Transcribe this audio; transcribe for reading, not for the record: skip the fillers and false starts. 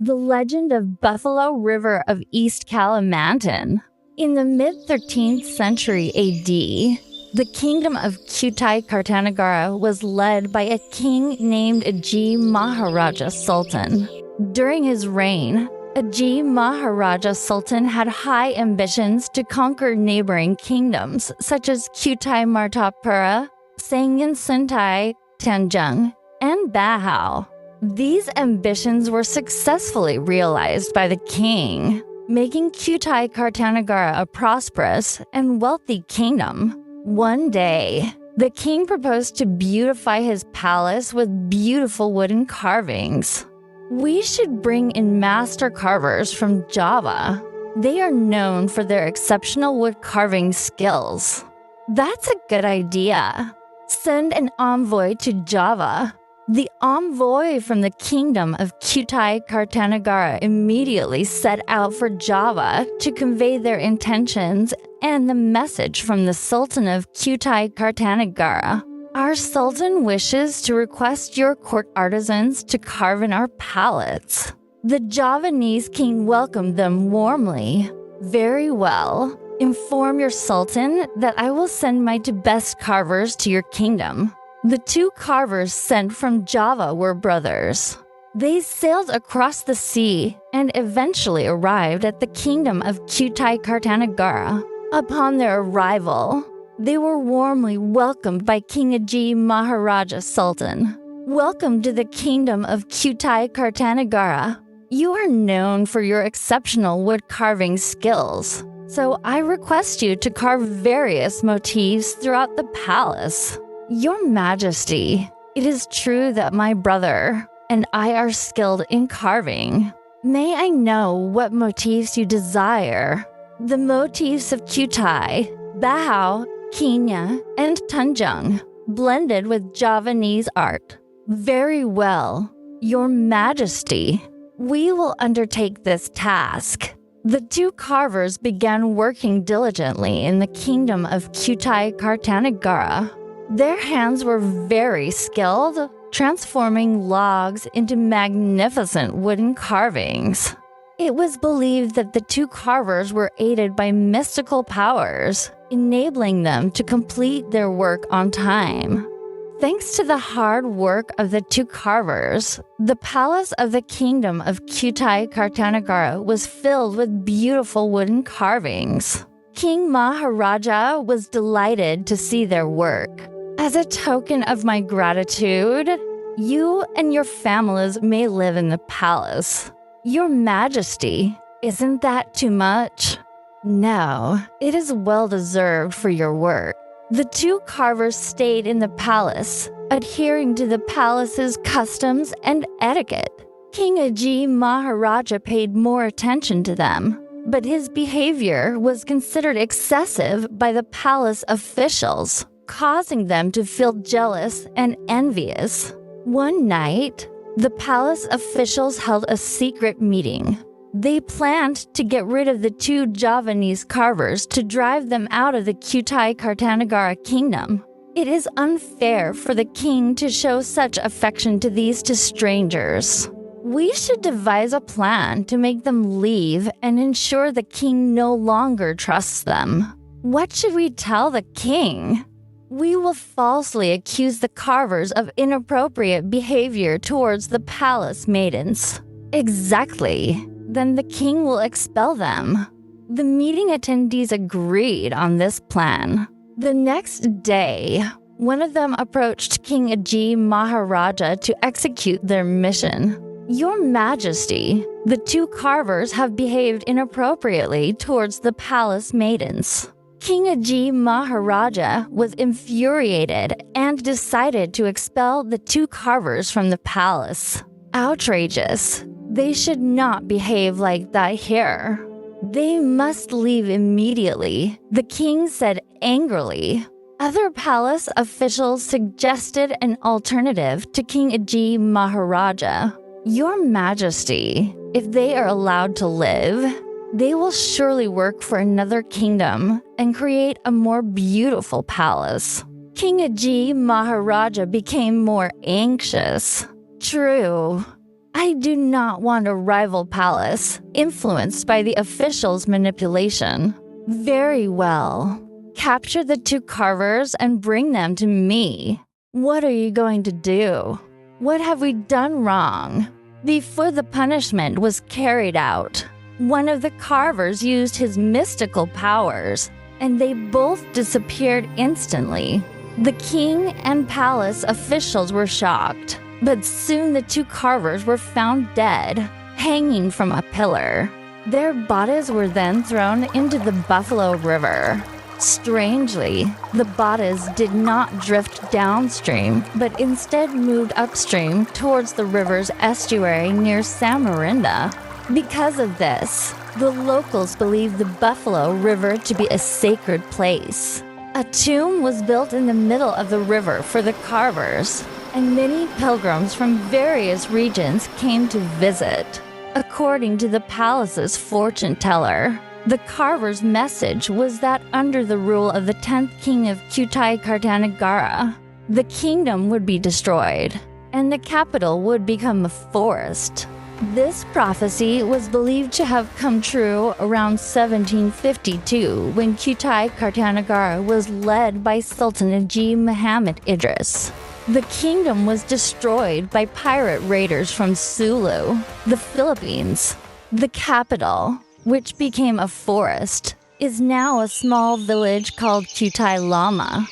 The legend of Buffalo River of East Kalimantan. In the mid-13th century AD, the Kingdom of Kutai Kartanagara was led by a king named Ajay Maharaja Sultan. During his reign, Ajay Maharaja Sultan had high ambitions to conquer neighboring kingdoms such as Chutai Martapura, Sangin Suntai, Tanjung, and Bahau. These ambitions were successfully realized by the king, making Kutai Kartanagara a prosperous and wealthy kingdom. One day, the king proposed to beautify his palace with beautiful wooden carvings. We should bring in master carvers from Java. They are known for their exceptional wood carving skills. That's a good idea. Send an envoy to Java. The envoy from the Kingdom of Kutai Kartanagara immediately set out for Java to convey their intentions and the message from the Sultan of Kutai Kartanagara. Our Sultan wishes to request your court artisans to carve in our palace. The Javanese king welcomed them warmly. Very well. Inform your Sultan that I will send my two best carvers to your kingdom. The two carvers sent from Java were brothers. They sailed across the sea and eventually arrived at the Kingdom of Kutai Kartanagara. Upon their arrival, they were warmly welcomed by King Ajay Maharaja Sultan. Welcome to the Kingdom of Kutai Kartanagara. You are known for your exceptional wood carving skills, so I request you to carve various motifs throughout the palace. Your Majesty, it is true that my brother and I are skilled in carving. May I know what motifs you desire? The motifs of Kutai, Bahau, Kenya, and Tanjung, blended with Javanese art. Very well, Your Majesty. We will undertake this task. The two carvers began working diligently in the Kingdom of Kutai Kartanagara. Their hands were very skilled, transforming logs into magnificent wooden carvings. It was believed that the two carvers were aided by mystical powers, enabling them to complete their work on time. Thanks to the hard work of the two carvers, the palace of the Kingdom of Kutai Kartanagara was filled with beautiful wooden carvings. King Maharaja was delighted to see their work. As a token of my gratitude, you and your families may live in the palace. Your Majesty, isn't that too much? No, it is well deserved for your work. The two carvers stayed in the palace, adhering to the palace's customs and etiquette. King Ajay Maharaja paid more attention to them, but his behavior was considered excessive by the palace officials, causing them to feel jealous and envious. One night, the palace officials held a secret meeting. They planned to get rid of the two Javanese carvers to drive them out of the Kutai Kartanagara kingdom. It is unfair for the king to show such affection to these two strangers. We should devise a plan to make them leave and ensure the king no longer trusts them. What should we tell the king? We will falsely accuse the carvers of inappropriate behavior towards the palace maidens. Exactly. Then the king will expel them. The meeting attendees agreed on this plan. The next day, one of them approached King Ajay Maharaja to execute their mission. Your Majesty, the two carvers have behaved inappropriately towards the palace maidens. King Ajay Maharaja was infuriated and decided to expel the two carvers from the palace. Outrageous. They should not behave like that here. They must leave immediately, the king said angrily. Other palace officials suggested an alternative to King Ajay Maharaja. Your Majesty, if they are allowed to live, they will surely work for another kingdom and create a more beautiful palace. King Ajay Maharaja became more anxious. True. I do not want a rival palace, influenced by the officials' manipulation. Very well. Capture the two carvers and bring them to me. What are you going to do? What have we done wrong? Before the punishment was carried out, one of the carvers used his mystical powers, and they both disappeared instantly. The king and palace officials were shocked, but soon the two carvers were found dead, hanging from a pillar. Their bodies were then thrown into the Buffalo River. Strangely, the bodies did not drift downstream, but instead moved upstream towards the river's estuary near Samarinda. Because of this, the locals believe the Buffalo River to be a sacred place. A tomb was built in the middle of the river for the carvers, and many pilgrims from various regions came to visit. According to the palace's fortune teller, the carver's message was that under the rule of the 10th king of Kutai Kartanagara, the kingdom would be destroyed, and the capital would become a forest. This prophecy was believed to have come true around 1752 when Chutai Kartanagara was led by Sultan Ajay Mohammed Idris. The kingdom was destroyed by pirate raiders from Sulu, the Philippines. The capital, which became a forest, is now a small village called Chutai Lama.